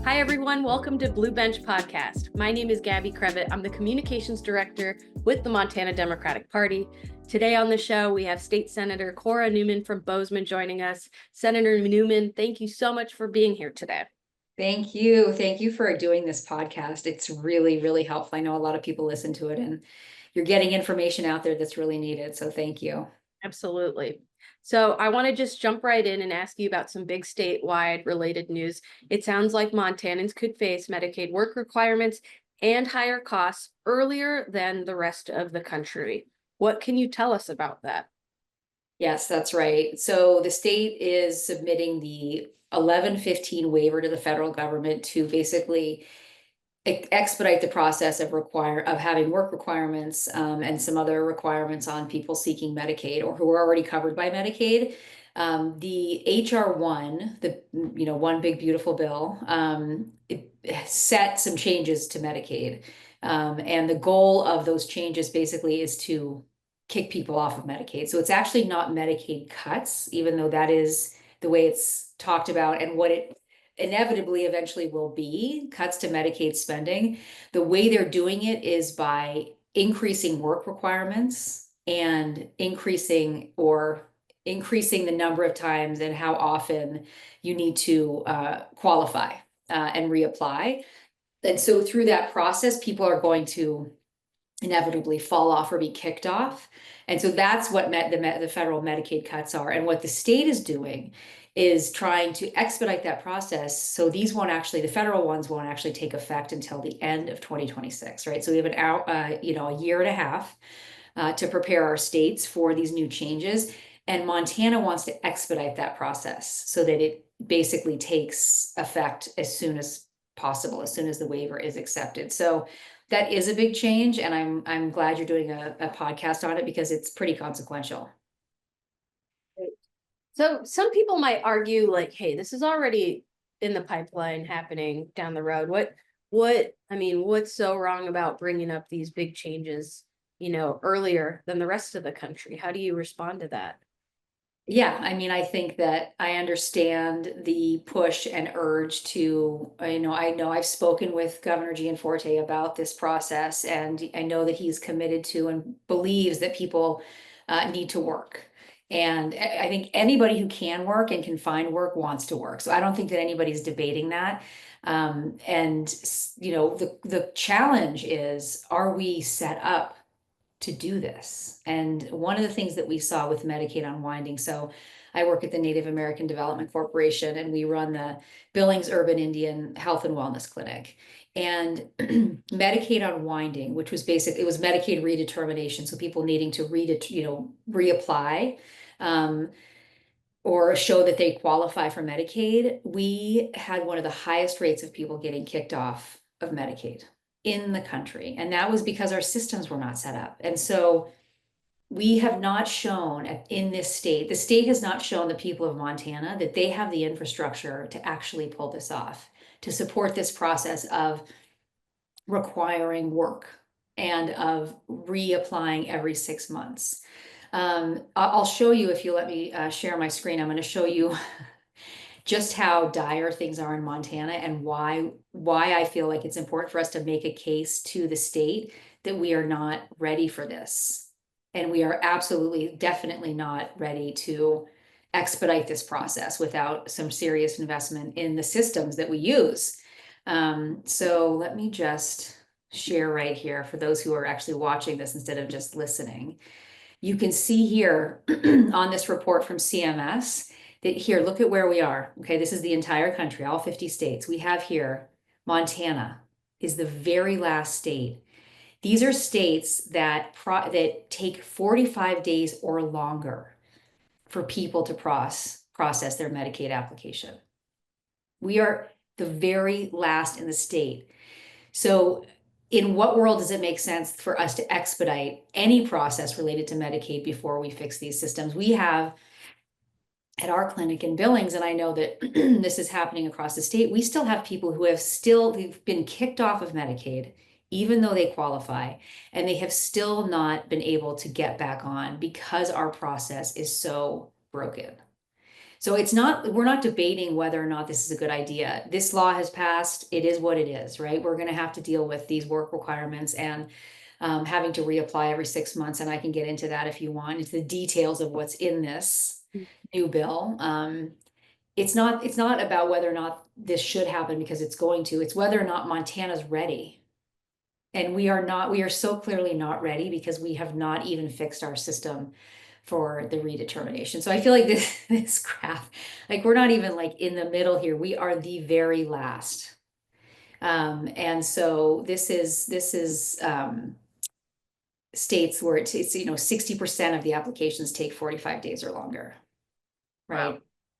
Hi, everyone. Welcome to Blue Bench Podcast. My name is Gabby Crevitt. I'm the Communications Director with the Montana Democratic Party. Today on the show, we have State Senator Cora Neumann from Bozeman joining us. Senator Neumann, thank you so much for being here today. Thank you. Thank you for doing this podcast. It's really, really helpful. I know a lot of people listen to it and you're getting information out there that's really needed. So thank you. Absolutely. So I want to just jump right in and ask you about some big statewide related news. It sounds like Montanans could face Medicaid work requirements and higher costs earlier than the rest of the country. What can you tell us about that? Yes, that's right. So the state is submitting the 1115 waiver to the federal government to basically expedite the process of having work requirements and some other requirements on people seeking Medicaid or who are already covered by Medicaid. The HR1, the one big beautiful bill, it set some changes to Medicaid, and the goal of those changes basically is to kick people off of Medicaid. So it's actually not Medicaid cuts, even though that is the way it's talked about and what it inevitably eventually will be cuts to Medicaid spending. The way they're doing it is by increasing work requirements and increasing the number of times and how often you need to qualify and reapply. And so through that process, people are going to inevitably fall off or be kicked off. And so that's what the federal Medicaid cuts are. And what the state is doing is trying to expedite that process. So the federal ones won't actually take effect until the end of 2026, right? So we have a year and a half to prepare our states for these new changes. And Montana wants to expedite that process so that it basically takes effect as soon as possible, as soon as the waiver is accepted. So that is a big change, and I'm glad you're doing a podcast on it because it's pretty consequential. So some people might argue like, hey, this is already in the pipeline happening down the road. What's so wrong about bringing up these big changes, earlier than the rest of the country? How do you respond to that? Yeah, I think that I understand the push and urge to, I know I've spoken with Governor Gianforte about this process, and I know that he's committed to and believes that people need to work. And I think anybody who can work and can find work wants to work. So I don't think that anybody's debating that. The challenge is, are we set up to do this? And one of the things that we saw with Medicaid unwinding, so I work at the Native American Development Corporation and we run the Billings Urban Indian Health and Wellness Clinic. And Medicaid unwinding, which was it was Medicaid redetermination, so people needing to reapply or show that they qualify for Medicaid, we had one of the highest rates of people getting kicked off of Medicaid in the country. And that was because our systems were not set up. And so we have not shown in this state, the state has not shown the people of Montana that they have the infrastructure to actually pull this off, to support this process of requiring work and of reapplying every 6 months. I'll show you, if you let me share my screen, I'm going to show you just how dire things are in Montana and why I feel like it's important for us to make a case to the state that we are not ready for this. And we are absolutely, definitely not ready to expedite this process without some serious investment in the systems that we use. So let me just share right here for those who are actually watching this instead of just listening. You can see here on this report from CMS that here, look at where we are. Okay, this is the entire country, all 50 states. We have here, Montana is the very last state. These are states that take 45 days or longer for people to process their Medicaid application. We are the very last in the state. So in what world does it make sense for us to expedite any process related to Medicaid before we fix these systems? We have at our clinic in Billings, and I know that this is happening across the state, we still have people who they've been kicked off of Medicaid, even though they qualify, and they have still not been able to get back on because our process is so broken. So we're not debating whether or not this is a good idea. This law has passed. It is what it is, right? We're going to have to deal with these work requirements and having to reapply every 6 months. And I can get into that if you want. It's the details of what's in this new bill. It's not about whether or not this should happen because it's going to. It's whether or not Montana's ready. And we are not, we are so clearly not ready because we have not even fixed our system for the redetermination. So I feel like this graph, like we're not even like in the middle here. We are the very last. And so this is states where it's 60% of the applications take 45 days or longer. Right. Wow.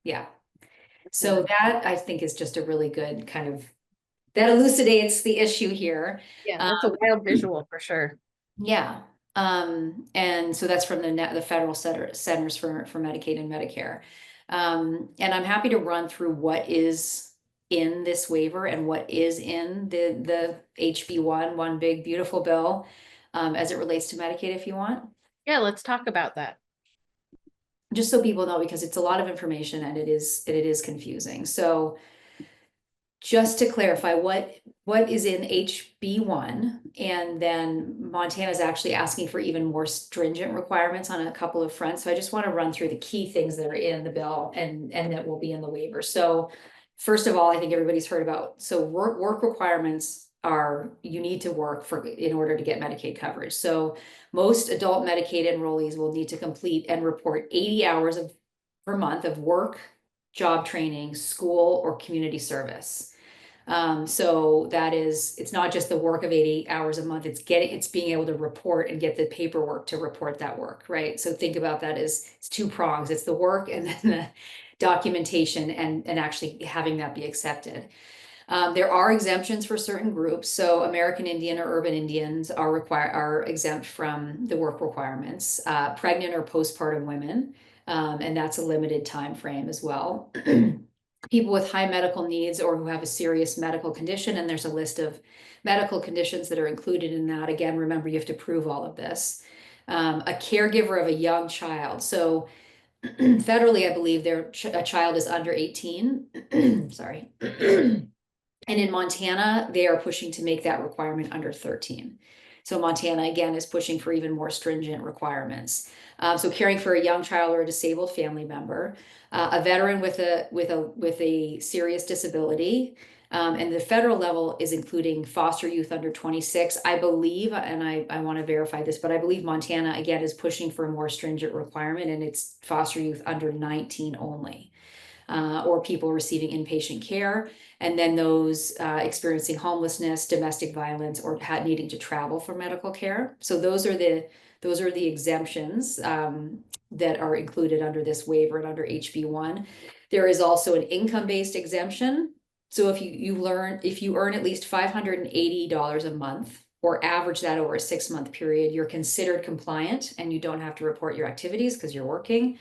Yeah. So that I think is just a really good kind of, that elucidates the issue here. Yeah, that's a wild visual for sure. Yeah. And so that's from the federal centers for Medicaid and Medicare. And I'm happy to run through what is in this waiver and what is in the HB one big beautiful bill, as it relates to Medicaid, if you want. Yeah, let's talk about that. Just so people know, because it's a lot of information and it is confusing. So just to clarify, what is in HB1, and then Montana is actually asking for even more stringent requirements on a couple of fronts. So I just want to run through the key things that are in the bill and that will be in the waiver. So first of all, I think everybody's heard about, so work requirements are, you need to work in order to get Medicaid coverage. So most adult Medicaid enrollees will need to complete and report 80 hours per month of work, job training, school, or community service. So that is, it's not just the work of 80 hours a month, it's being able to report and get the paperwork to report that work, right? So think about that as it's two prongs. It's the work and then the documentation and actually having that be accepted. There are exemptions for certain groups. So American Indian or urban Indians are exempt from the work requirements. Pregnant or postpartum women, and that's a limited time frame as well. People with high medical needs or who have a serious medical condition, and there's a list of medical conditions that are included in that. Again, remember, you have to prove all of this. A caregiver of a young child. So federally, I believe a child is under 18. Sorry. And in Montana, they are pushing to make that requirement under 13. So Montana, again, is pushing for even more stringent requirements. So caring for a young child or a disabled family member, a veteran with a serious disability, and the federal level is including foster youth under 26. I believe, and I want to verify this, but I believe Montana, again, is pushing for a more stringent requirement, and it's foster youth under 19 only. Or people receiving inpatient care, and then those experiencing homelessness, domestic violence, or needing to travel for medical care. So those are the exemptions that are included under this waiver and under HB1. There is also an income-based exemption. So if you earn at least $580 a month, or average that over a 6-month period, you're considered compliant and you don't have to report your activities because you're working.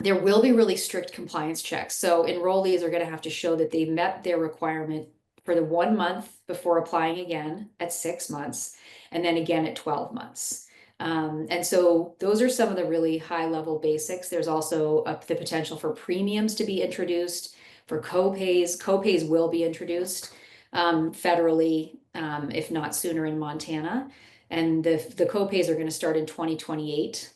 There will be really strict compliance checks. So enrollees are going to have to show that they met their requirement for the 1 month before applying again at 6 months, and then again at 12 months. And so those are some of the really high level basics. There's also the potential for premiums to be introduced, for co-pays. Co-pays will be introduced federally, if not sooner in Montana. And the co-pays are going to start in 2028.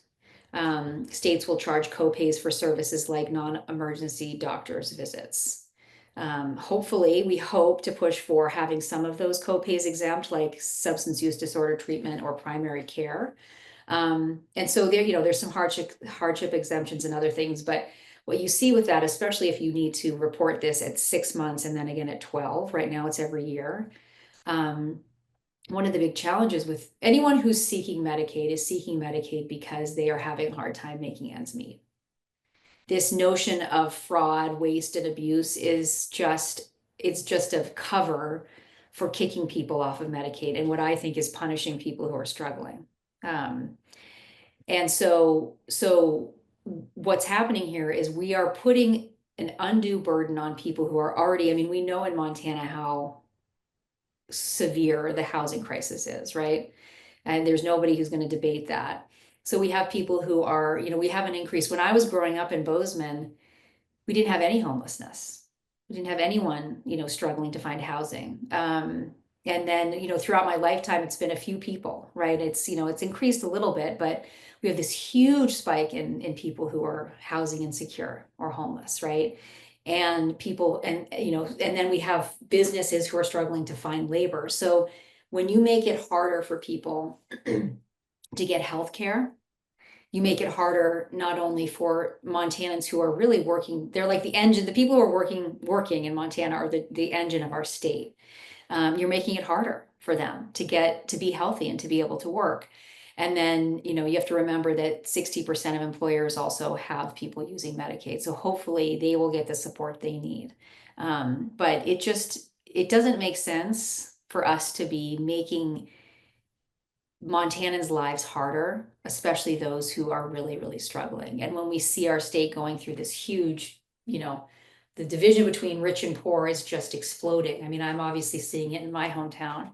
States will charge co-pays for services like non-emergency doctor's visits. Hopefully, we hope to push for having some of those co-pays exempt, like substance use disorder treatment or primary care. And so there's some hardship exemptions and other things, but what you see with that, especially if you need to report this at 6 months and then again at 12, right now it's every year. One of the big challenges with anyone who's seeking Medicaid is seeking Medicaid because they are having a hard time making ends meet. This notion of fraud, waste, and abuse is just a cover for kicking people off of Medicaid, and what I think is punishing people who are struggling. And so what's happening here is we are putting an undue burden on people who are already, I mean, we know in Montana how severe the housing crisis is, right? And there's nobody who's going to debate that. So we have people who are, we have an increase. When I was growing up in Bozeman, we didn't have any homelessness. We didn't have anyone, struggling to find housing. And then, throughout my lifetime, it's been a few people, right? It's increased a little bit, but we have this huge spike in people who are housing insecure or homeless, right? And people, and then we have businesses who are struggling to find labor. So when you make it harder for people to get health care, you make it harder not only for Montanans who are really working, they're like the engine, the people who are working in Montana are the engine of our state. You're making it harder for them to get to be healthy and to be able to work. And then, you have to remember that 60% of employers also have people using Medicaid. So hopefully they will get the support they need. But it doesn't make sense for us to be making Montanans' lives harder, especially those who are really, really struggling. And when we see our state going through this huge, the division between rich and poor is just exploding. I mean, I'm obviously seeing it in my hometown,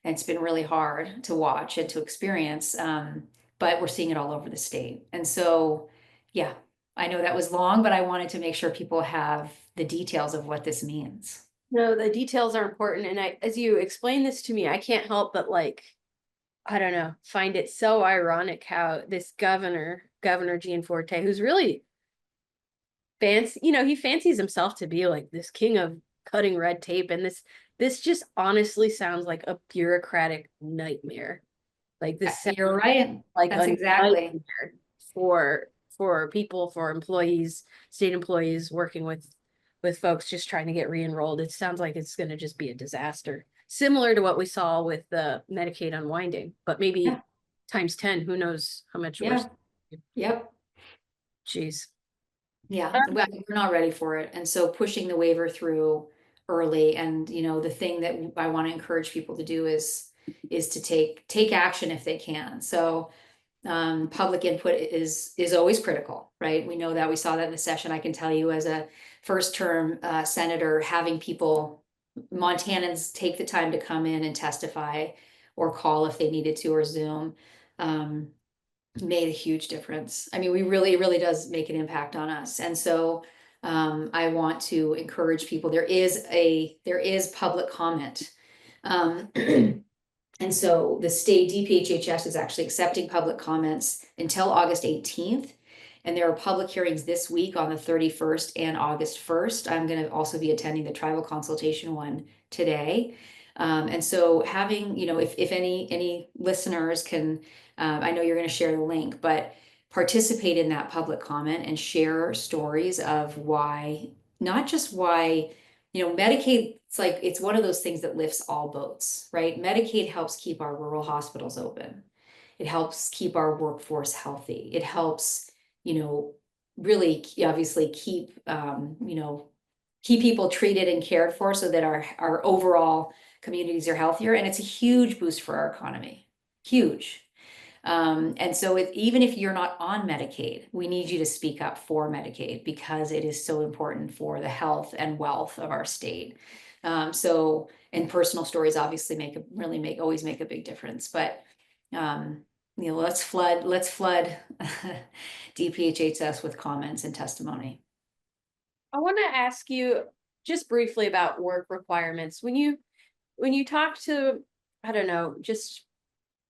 and it's been really hard to watch and to experience. But we're seeing it all over the state. And so, yeah, I know that was long, but I wanted to make sure people have the details of what this means. No, the details are important. And as you explain this to me, I can't help but like, I don't know, find it so ironic how this Governor Gianforte, who's really fancy, he fancies himself to be like this king of cutting red tape. And this just honestly sounds like a bureaucratic nightmare. Like this sounds You're right. like That's a exactly. nightmare for people, for employees, state employees working with folks just trying to get re-enrolled. It sounds like it's going to just be a disaster, similar to what we saw with the Medicaid unwinding, but maybe Yeah. times 10. Who knows how much worse? Yeah. Yep. Jeez. Yeah, well, we're not ready for it. And so pushing the waiver through early, and the thing that I want to encourage people to do is to take action if they can. So public input is always critical, right? We know that. We saw that in the session. I can tell you as a first term senator, having people, Montanans, take the time to come in and testify or call if they needed to, or Zoom. Um, Made a huge difference. I mean, it really does make an impact on us. And so I want to encourage people. There is public comment. Um, and so the state DPHHS is actually accepting public comments until August 18th. And there are public hearings this week on the 31st and August 1st. I'm going to also be attending the tribal consultation one today. And so having, if any listeners can, I know you're going to share the link, but participate in that public comment and share stories of why, not just why, Medicaid, it's one of those things that lifts all boats, right? Medicaid helps keep our rural hospitals open. It helps keep our workforce healthy. It helps, really obviously keep people treated and cared for so that our overall communities are healthier. And it's a huge boost for our economy. Huge. And so even if you're not on Medicaid, we need you to speak up for Medicaid because it is so important for the health and wealth of our state. And personal stories obviously always make a big difference. But let's flood DPHHS with comments and testimony. I want to ask you just briefly about work requirements. When you talk to, I don't know, just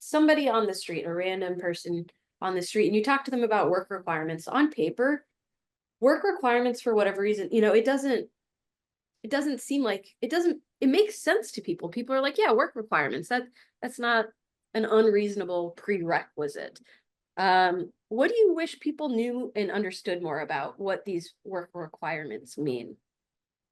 somebody on the street, a random person on the street, and you talk to them about work requirements on paper, work requirements for whatever reason, it doesn't seem like it makes sense to people. People are like, yeah, work requirements. That's not an unreasonable prerequisite. What do you wish people knew and understood more about what these work requirements mean?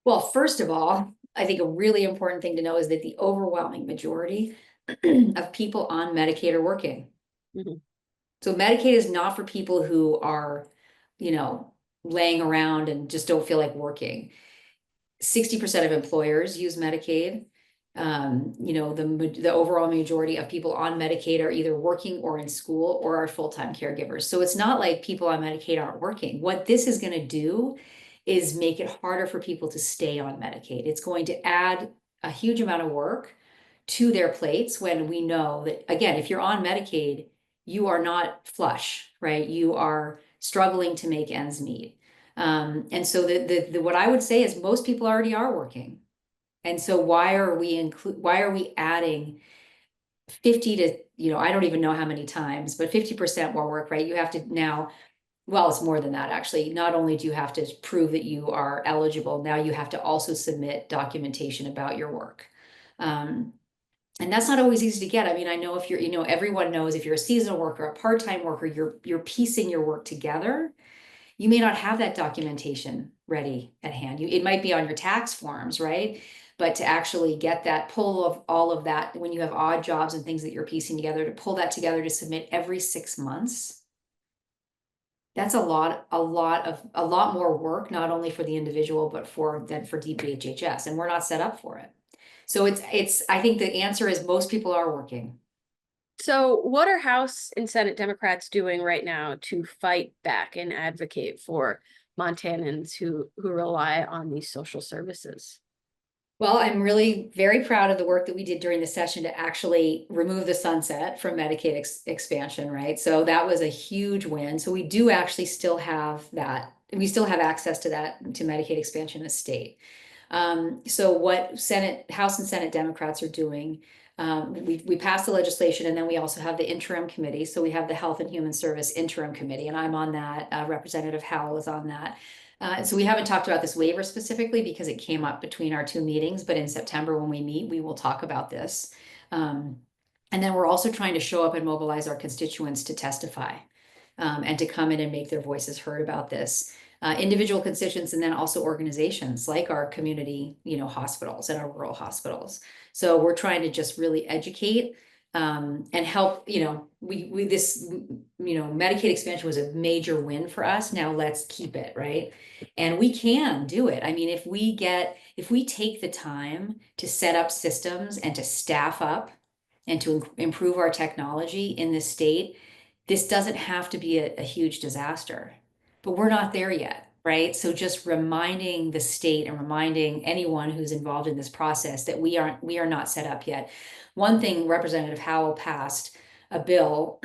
Well, first of all, I think a really important thing to know is that the overwhelming majority of people on Medicaid are working. Mhm. So Medicaid is not for people who are, laying around and just don't feel like working. 60% of employers use Medicaid. The overall majority of people on Medicaid are either working or in school or are full-time caregivers. So it's not like people on Medicaid aren't working. What this is going to do is make it harder for people to stay on Medicaid. It's going to add a huge amount of work to their plates when we know that, again, if you're on Medicaid, you are not flush, right? You are struggling to make ends meet. And so what I would say is most people already are working. And so why are we adding 50 to, I don't even know how many times, but 50% more work, right? You have to now, well, it's more than that, actually. Not only do you have to prove that you are eligible, now you have to also submit documentation about your work. And that's not always easy to get. I mean, I know if you're, everyone knows if you're a seasonal worker, a part-time worker, you're piecing your work together. You may not have that documentation ready at hand. It might be on your tax forms, right? But to actually get that pull of all of that, when you have odd jobs and things that you're piecing together, to pull that together to submit every 6 months, that's a lot more work, not only for the individual, but for DPHHS, and we're not set up for it. So I think the answer is most people are working. So what are House and Senate Democrats doing right now to fight back and advocate for Montanans who rely on these social services? Well, I'm really very proud of the work that we did during the session to actually remove the sunset from Medicaid expansion, right? So that was a huge win. So we do actually still have that. We still have access to that, to Medicaid expansion in the state. So what House and Senate Democrats are doing, we passed the legislation, and then we also have the interim committee. So we have the Health and Human Service Interim Committee, and I'm on that. Representative Howell is on that. So we haven't talked about this waiver specifically because it came up between our two meetings, but in September when we meet, we will talk about this. And then we're also trying to show up and mobilize our constituents to testify, and to come in and make their voices heard about this. Individual constituents, and then also organizations like our community, hospitals and our rural hospitals. So we're trying to just really educate, and help. Medicaid expansion was a major win for us. Now let's keep it, right? And we can do it. I mean, if we take the time to set up systems and to staff up and to improve our technology in this state, this doesn't have to be a huge disaster. But we're not there yet, right? So just reminding the state and reminding anyone who's involved in this process that we are not set up yet. One thing, Representative Howell passed a bill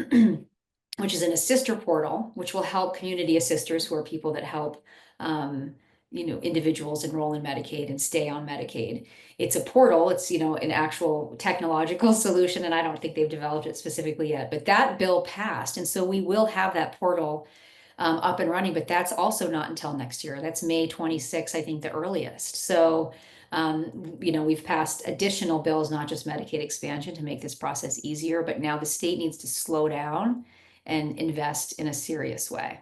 which is an assister portal, which will help community assisters, who are people that help individuals enroll in Medicaid and stay on Medicaid. It's a portal. It's an actual technological solution, and I don't think they've developed it specifically yet. But that bill passed, and so we will have that portal up and running. But that's also not until next year. That's May 26th, I think, the earliest. So we've passed additional bills, not just Medicaid expansion, to make this process easier. But now the state needs to slow down and invest in a serious way.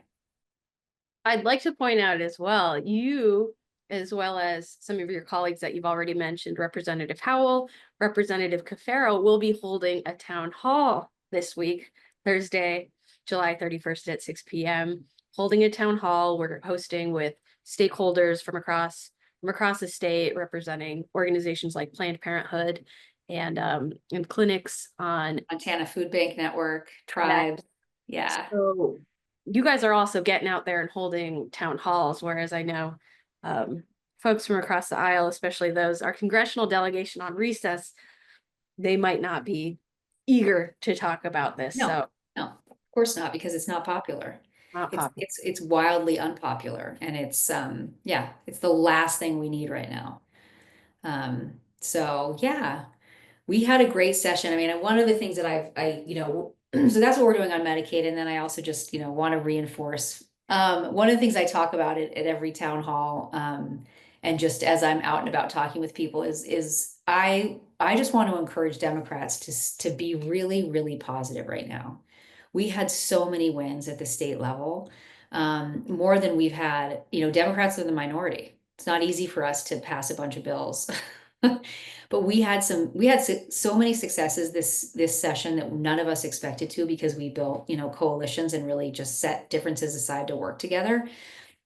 I'd like to point out as well, you, as well as some of your colleagues that you've already mentioned, Representative Howell, Representative Cafaro, will be holding a town hall this week, Thursday, July 31st at 6 p.m. Holding a town hall. We're hosting with stakeholders from across the state, representing organizations like Planned Parenthood and clinics on Montana Food Bank Network, tribes. Yeah. So you guys are also getting out there and holding town halls, whereas I know folks from across the aisle, especially our congressional delegation on recess, they might not be eager to talk about this. No, of course not, because it's not popular. Not popular. It's wildly unpopular, and it's the last thing we need right now. So yeah, we had a great session. I mean, one of the things that so that's what we're doing on Medicaid. And then I also just, want to reinforce, one of the things I talk about at every town hall, and just as I'm out and about talking with people is I just want to encourage Democrats to be really, really positive right now. We had so many wins at the state level, more than we've had. Democrats are the minority. It's not easy for us to pass a bunch of bills. But we had so many successes this session that none of us expected to, because we built, coalitions and really just set differences aside to work together.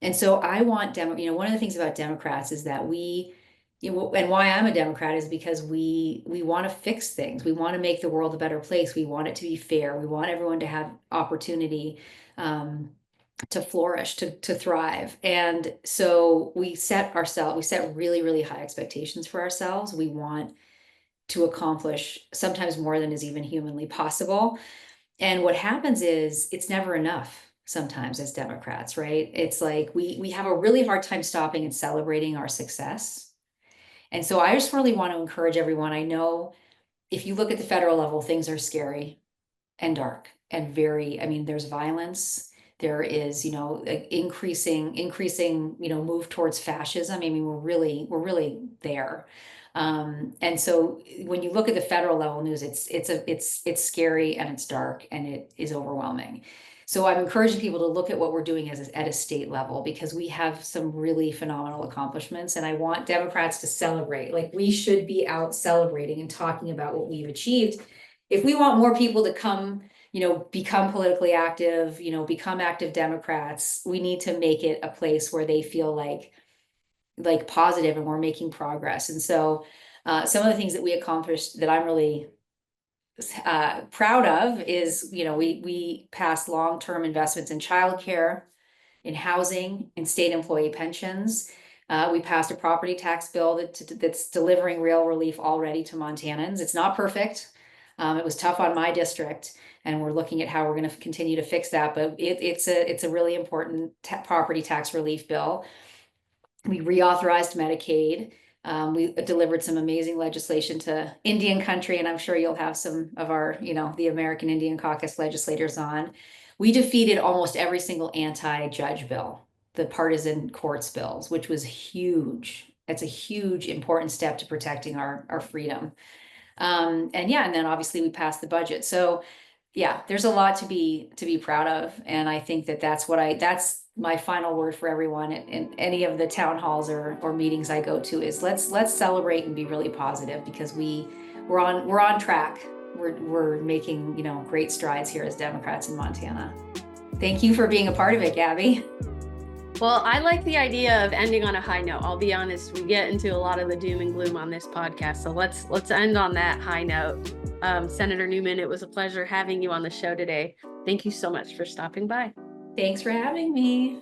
And so I want one of the things about Democrats is that and why I'm a Democrat is because we want to fix things. We want to make the world a better place. We want it to be fair. We want everyone to have opportunity, to flourish, to thrive. And so we set really, really high expectations for ourselves. We want to accomplish sometimes more than is even humanly possible. And what happens is it's never enough sometimes as Democrats, right? It's like we have a really hard time stopping and celebrating our success. And so I just really want to encourage everyone. I know if you look at the federal level, things are scary and dark and very, I mean, there's violence. There is, increasing, move towards fascism. I mean, we're really there. And so when you look at the federal level news, it's scary and it's dark and it is overwhelming. So I'm encouraging people to look at what we're doing at a state level, because we have some really phenomenal accomplishments, and I want Democrats to celebrate. Like, we should be out celebrating and talking about what we've achieved. If we want more people to come, become politically active, become active Democrats, we need to make it a place where they feel like positive and we're making progress. And so some of the things that we accomplished that I'm really proud of is, we passed long-term investments in childcare, in housing, in state employee pensions. We passed a property tax bill that's delivering real relief already to Montanans. It's not perfect. It was tough on my district, and we're looking at how we're going to continue to fix that. But it's a really important property tax relief bill. We reauthorized Medicaid. We delivered some amazing legislation to Indian country, and I'm sure you'll have some of our, the American Indian Caucus legislators on. We defeated almost every single anti-judge bill, the partisan courts bills, which was huge. It's a huge, important step to protecting our freedom. And then obviously we passed the budget. So yeah, there's a lot to be proud of. And I think that's my final word for everyone in any of the town halls or meetings I go to is let's celebrate and be really positive, because we're on track. We're making, great strides here as Democrats in Montana. Thank you for being a part of it, Gabby. Well, I like the idea of ending on a high note. I'll be honest, we get into a lot of the doom and gloom on this podcast. So let's end on that high note. Senator Neumann, it was a pleasure having you on the show today. Thank you so much for stopping by. Thanks for having me.